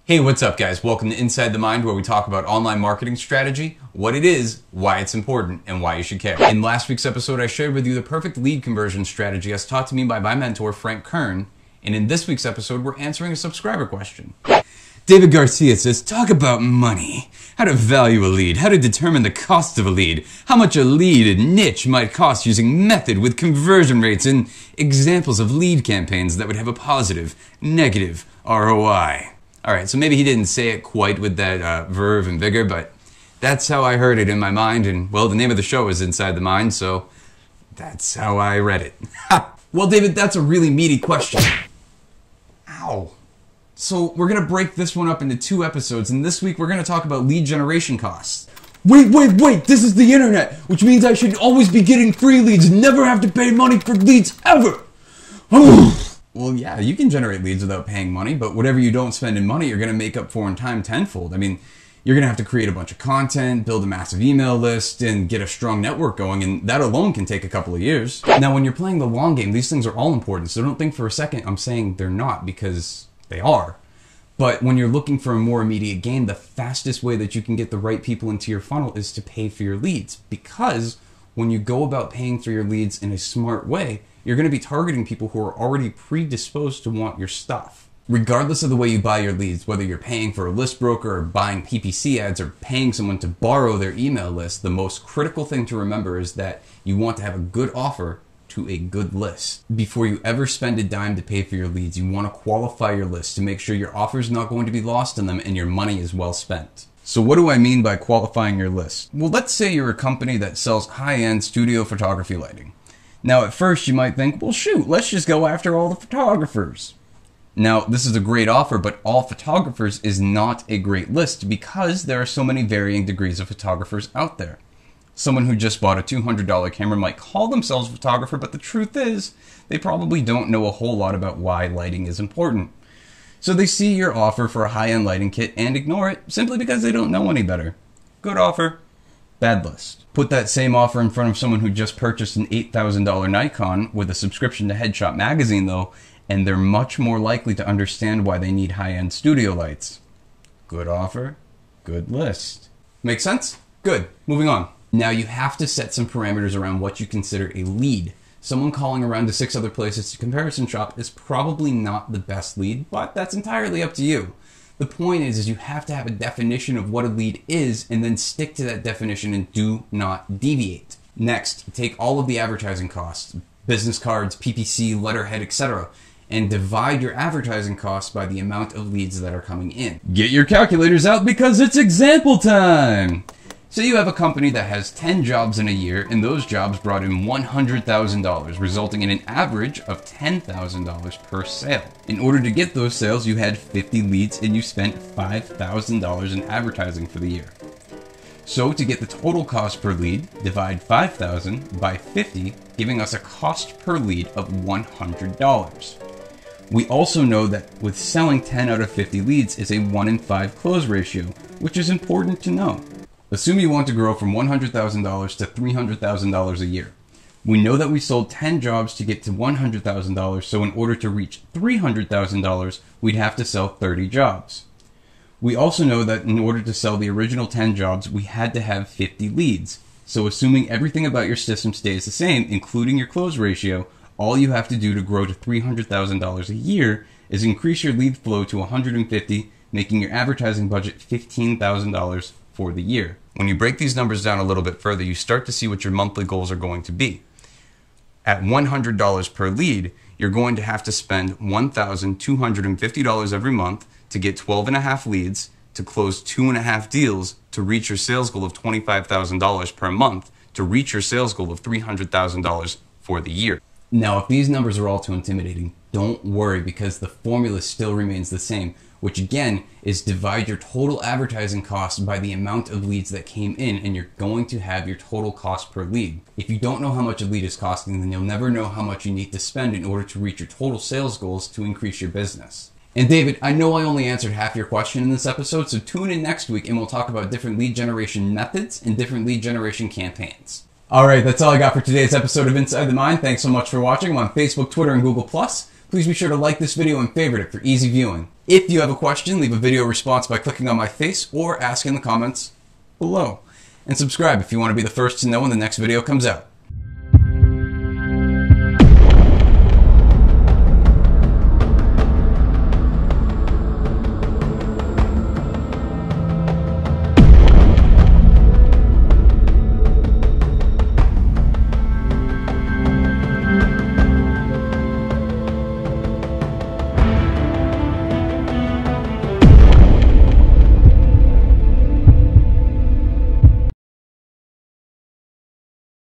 Hey, what's up guys? Welcome to Inside the Mind, where we talk about online marketing strategy, what it is, why it's important, and why you should care. In last week's episode, I shared with you the perfect lead conversion strategy as taught to me by my mentor, Frank Kern. And in this week's episode, we're answering a subscriber question. David Garcia says, talk about money. How to value a lead, how to determine the cost of a lead, how much a lead niche might cost using method with conversion rates and examples of lead campaigns that would have a positive, negative ROI. Alright, so maybe he didn't say it quite with that verve and vigor, but that's how I heard it in my mind, and well, the name of the show is Inside the Mind, so that's how I read it. Well, David, that's a really meaty question. Ow. So we're going to break this one up into 2 episodes, and this week we're going to talk about lead generation costs. Wait, this is the internet, which means I should always be getting free leads and never have to pay money for leads ever. Well, yeah, you can generate leads without paying money, but whatever you don't spend in money, you're going to make up for in time tenfold. I mean, you're going to have to create a bunch of content, build a massive email list, and get a strong network going, and that alone can take a couple of years. Now, when you're playing the long game, these things are all important, so don't think for a second I'm saying they're not, because they are. But when you're looking for a more immediate gain, the fastest way that you can get the right people into your funnel is to pay for your leads, because when you go about paying for your leads in a smart way, you're going to be targeting people who are already predisposed to want your stuff. Regardless of the way you buy your leads, whether you're paying for a list broker or buying PPC ads or paying someone to borrow their email list, the most critical thing to remember is that you want to have a good offer to a good list. Before you ever spend a dime to pay for your leads, you want to qualify your list to make sure your offer is not going to be lost on them and your money is well spent. So what do I mean by qualifying your list? Well, let's say you're a company that sells high-end studio photography lighting. Now, at first you might think, well shoot, let's just go after all the photographers. Now, this is a great offer, but all photographers is not a great list because there are so many varying degrees of photographers out there. Someone who just bought a $200 camera might call themselves a photographer, but the truth is, they probably don't know a whole lot about why lighting is important. So they see your offer for a high-end lighting kit and ignore it simply because they don't know any better. Good offer, bad list. Put that same offer in front of someone who just purchased an $8,000 Nikon with a subscription to Headshot magazine though, and they're much more likely to understand why they need high-end studio lights. Good offer, good list. Make sense? Good. Moving on. Now you have to set some parameters around what you consider a lead. Someone calling around to 6 other places to comparison shop is probably not the best lead, but that's entirely up to you. The point is you have to have a definition of what a lead is and then stick to that definition and do not deviate. Next, take all of the advertising costs, business cards, PPC, letterhead, etc., and divide your advertising costs by the amount of leads that are coming in. Get your calculators out because it's example time! So you have a company that has 10 jobs in a year, and those jobs brought in $100,000, resulting in an average of $10,000 per sale. In order to get those sales, you had 50 leads and you spent $5,000 in advertising for the year. So to get the total cost per lead, divide 5,000 by 50, giving us a cost per lead of $100. We also know that with selling 10 out of 50 leads is a 1 in 5 close ratio, which is important to know. Assume you want to grow from $100,000 to $300,000 a year. We know that we sold 10 jobs to get to $100,000, so in order to reach $300,000, we'd have to sell 30 jobs. We also know that in order to sell the original 10 jobs, we had to have 50 leads. So assuming everything about your system stays the same, including your close ratio, all you have to do to grow to $300,000 a year is increase your lead flow to 150, making your advertising budget $15,000 for the year. When you break these numbers down a little bit further, you start to see what your monthly goals are going to be. At $100 per lead, you're going to have to spend $1,250 every month to get 12.5 leads, to close 2.5 deals, to reach your sales goal of $25,000 per month, to reach your sales goal of $300,000 for the year. Now, if these numbers are all too intimidating, don't worry because the formula still remains the same, which again is divide your total advertising cost by the amount of leads that came in, and you're going to have your total cost per lead. If you don't know how much a lead is costing, then you'll never know how much you need to spend in order to reach your total sales goals to increase your business. And David, I know I only answered half your question in this episode, so tune in next week and we'll talk about different lead generation methods and different lead generation campaigns. Alright, that's all I got for today's episode of Inside the Mind. Thanks so much for watching. I'm on Facebook, Twitter, and Google+. Please be sure to like this video and favorite it for easy viewing. If you have a question, leave a video response by clicking on my face or ask in the comments below. And subscribe if you want to be the first to know when the next video comes out.